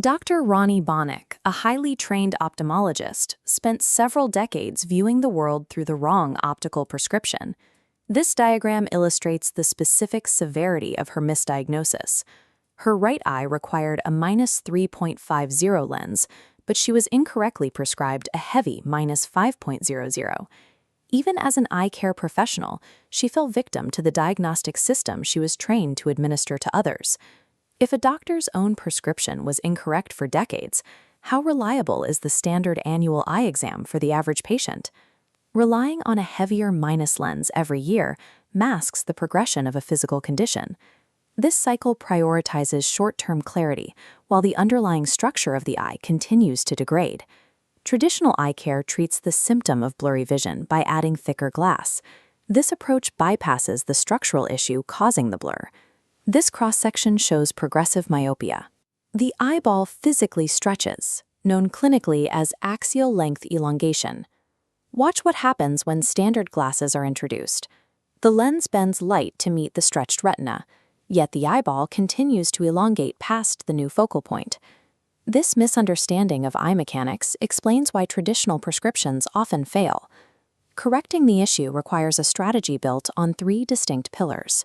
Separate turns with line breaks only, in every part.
Dr. Rani Banik, a highly trained ophthalmologist, spent several decades viewing the world through the wrong optical prescription. This diagram illustrates the specific severity of her misdiagnosis. Her right eye required a -3.50 lens, but she was incorrectly prescribed a heavy -5.00. Even as an eye care professional, she fell victim to the diagnostic system she was trained to administer to others. If a doctor's own prescription was incorrect for decades, how reliable is the standard annual eye exam for the average patient? Relying on a heavier minus lens every year masks the progression of a physical condition. This cycle prioritizes short-term clarity, while the underlying structure of the eye continues to degrade. Traditional eye care treats the symptom of blurry vision by adding thicker glass. This approach bypasses the structural issue causing the blur. This cross-section shows progressive myopia. The eyeball physically stretches, known clinically as axial length elongation. Watch what happens when standard glasses are introduced. The lens bends light to meet the stretched retina, yet the eyeball continues to elongate past the new focal point. This misunderstanding of eye mechanics explains why traditional prescriptions often fail. Correcting the issue requires a strategy built on 3 distinct pillars.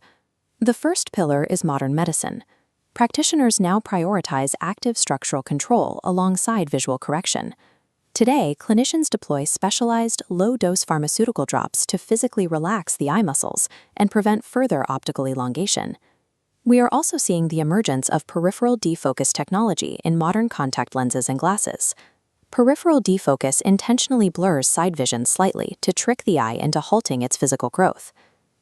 The first pillar is modern medicine. Practitioners now prioritize active structural control alongside visual correction. Today, clinicians deploy specialized, low-dose pharmaceutical drops to physically relax the eye muscles and prevent further optical elongation. We are also seeing the emergence of peripheral defocus technology in modern contact lenses and glasses. Peripheral defocus intentionally blurs side vision slightly to trick the eye into halting its physical growth.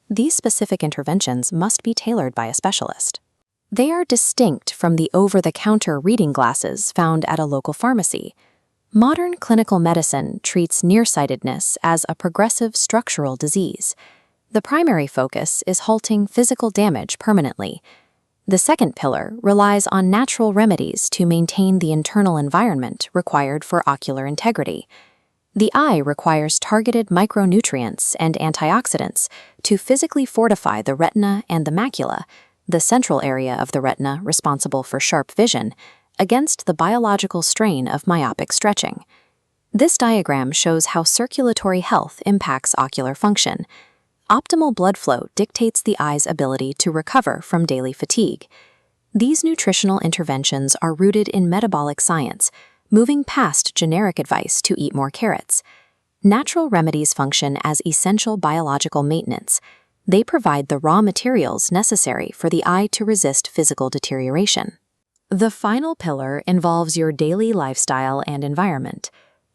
These specific interventions must be tailored by a specialist. They are distinct from the over-the-counter reading glasses found at a local pharmacy. Modern clinical medicine treats nearsightedness as a progressive structural disease. The primary focus is halting physical damage permanently. The second pillar relies on natural remedies to maintain the internal environment required for ocular integrity. The eye requires targeted micronutrients and antioxidants to physically fortify the retina and the macula, the central area of the retina responsible for sharp vision, against the biological strain of myopic stretching. This diagram shows how circulatory health impacts ocular function. Optimal blood flow dictates the eye's ability to recover from daily fatigue. These nutritional interventions are rooted in metabolic science, moving past generic advice to eat more carrots. Natural remedies function as essential biological maintenance. They provide the raw materials necessary for the eye to resist physical deterioration. The final pillar involves your daily lifestyle and environment.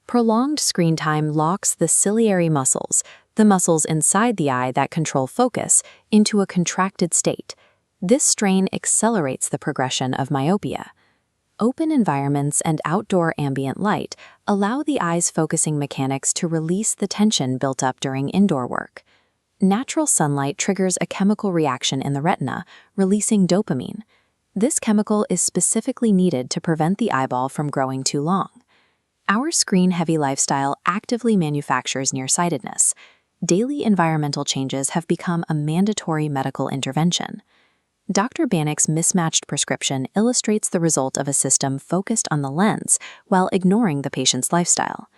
Prolonged screen time locks the ciliary muscles, the muscles inside the eye that control focus, into a contracted state. This strain accelerates the progression of myopia. Open environments and outdoor ambient light allow the eye's focusing mechanics to release the tension built up during indoor work. Natural sunlight triggers a chemical reaction in the retina, releasing dopamine. This chemical is specifically needed to prevent the eyeball from growing too long. Our screen-heavy lifestyle actively manufactures nearsightedness. Daily environmental changes have become a mandatory medical intervention. Dr. Banik's mismatched prescription illustrates the result of a system focused on the lens while ignoring the patient's lifestyle.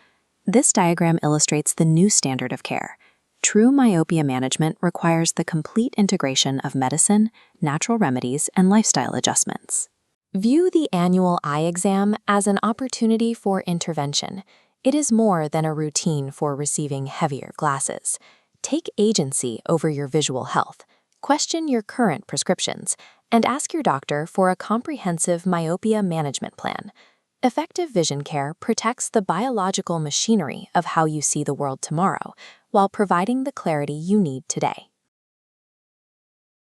This diagram illustrates the new standard of care. True myopia management requires the complete integration of medicine, natural remedies, and lifestyle adjustments. View the annual eye exam as an opportunity for intervention. It is more than a routine for receiving heavier glasses. Take agency over your visual health. Question your current prescriptions, and ask your doctor for a comprehensive myopia management plan. Effective vision care protects the biological machinery of how you see the world tomorrow, while providing the clarity you need today.